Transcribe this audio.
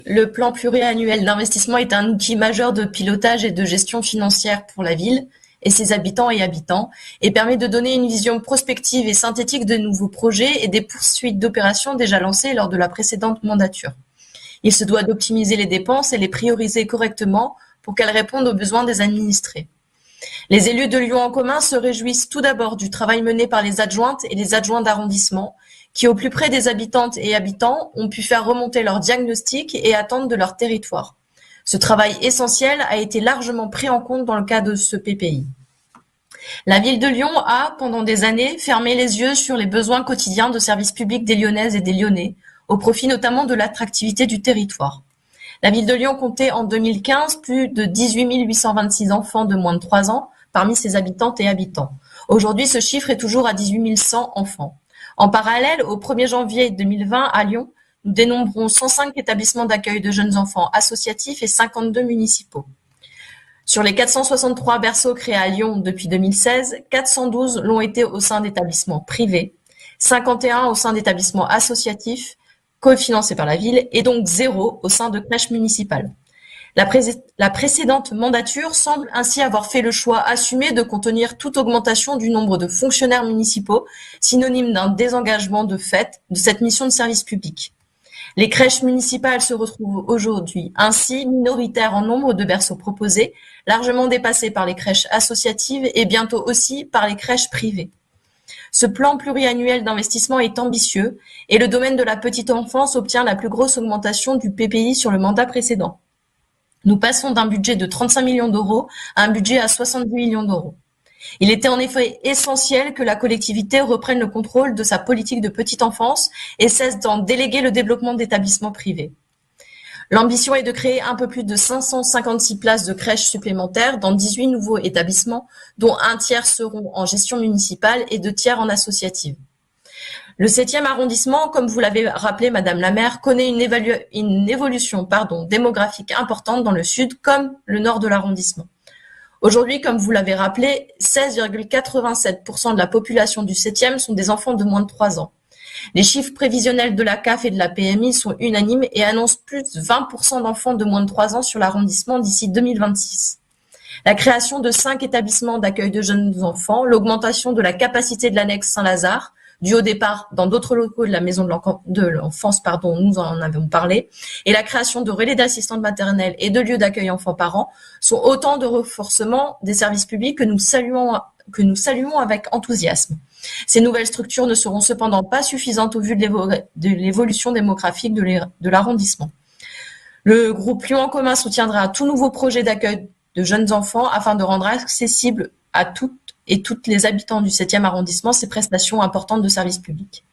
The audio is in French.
Le plan pluriannuel d'investissement est un outil majeur de pilotage et de gestion financière pour la ville et ses habitants et permet de donner une vision prospective et synthétique de nouveaux projets et des poursuites d'opérations déjà lancées lors de la précédente mandature. Il se doit d'optimiser les dépenses et les prioriser correctement pour qu'elles répondent aux besoins des administrés. Les élus de Lyon en commun se réjouissent tout d'abord du travail mené par les adjointes et les adjoints d'arrondissement qui, au plus près des habitantes et habitants, ont pu faire remonter leurs diagnostics et attentes de leur territoire. Ce travail essentiel a été largement pris en compte dans le cadre de ce PPI. La ville de Lyon a, pendant des années, fermé les yeux sur les besoins quotidiens de services publics des Lyonnaises et des Lyonnais, au profit notamment de l'attractivité du territoire. La ville de Lyon comptait en 2015 plus de 18 826 enfants de moins de 3 ans parmi ses habitantes et habitants. Aujourd'hui, ce chiffre est toujours à 18 100 enfants. En parallèle, au 1er janvier 2020 à Lyon, nous dénombrons 105 établissements d'accueil de jeunes enfants associatifs et 52 municipaux. Sur les 463 berceaux créés à Lyon depuis 2016, 412 l'ont été au sein d'établissements privés, 51 au sein d'établissements associatifs cofinancés par la ville et donc 0 au sein de crèches municipales. La précédente mandature semble ainsi avoir fait le choix assumé de contenir toute augmentation du nombre de fonctionnaires municipaux, synonyme d'un désengagement de fait de cette mission de service public. Les crèches municipales se retrouvent aujourd'hui ainsi minoritaires en nombre de berceaux proposés, largement dépassées par les crèches associatives et bientôt aussi par les crèches privées. Ce plan pluriannuel d'investissement est ambitieux et le domaine de la petite enfance obtient la plus grosse augmentation du PPI sur le mandat précédent. Nous passons d'un budget de 35 millions d'euros à un budget à 70 millions d'euros. Il était en effet essentiel que la collectivité reprenne le contrôle de sa politique de petite enfance et cesse d'en déléguer le développement d'établissements privés. L'ambition est de créer un peu plus de 556 places de crèches supplémentaires dans 18 nouveaux établissements, dont un tiers seront en gestion municipale et 2 tiers en associative. Le 7e arrondissement, comme vous l'avez rappelé, Madame la maire, connaît une évolution démographique importante dans le sud comme le nord de l'arrondissement. Aujourd'hui, comme vous l'avez rappelé, 16,87% de la population du 7e sont des enfants de moins de 3 ans. Les chiffres prévisionnels de la CAF et de la PMI sont unanimes et annoncent plus de 20% d'enfants de moins de 3 ans sur l'arrondissement d'ici 2026. La création de 5 établissements d'accueil de jeunes enfants, l'augmentation de la capacité de l'annexe Saint-Lazare, due au départ dans d'autres locaux de la maison de l'enfance, nous en avons parlé, et la création de relais d'assistantes maternelles et de lieux d'accueil enfants-parents sont autant de renforcements des services publics que nous saluons avec enthousiasme. Ces nouvelles structures ne seront cependant pas suffisantes au vu de l'évolution démographique de l'arrondissement. Le groupe Lyon en commun soutiendra tout nouveau projet d'accueil de jeunes enfants afin de rendre accessible à toutes et tous les habitants du 7e arrondissement ces prestations importantes de services publics.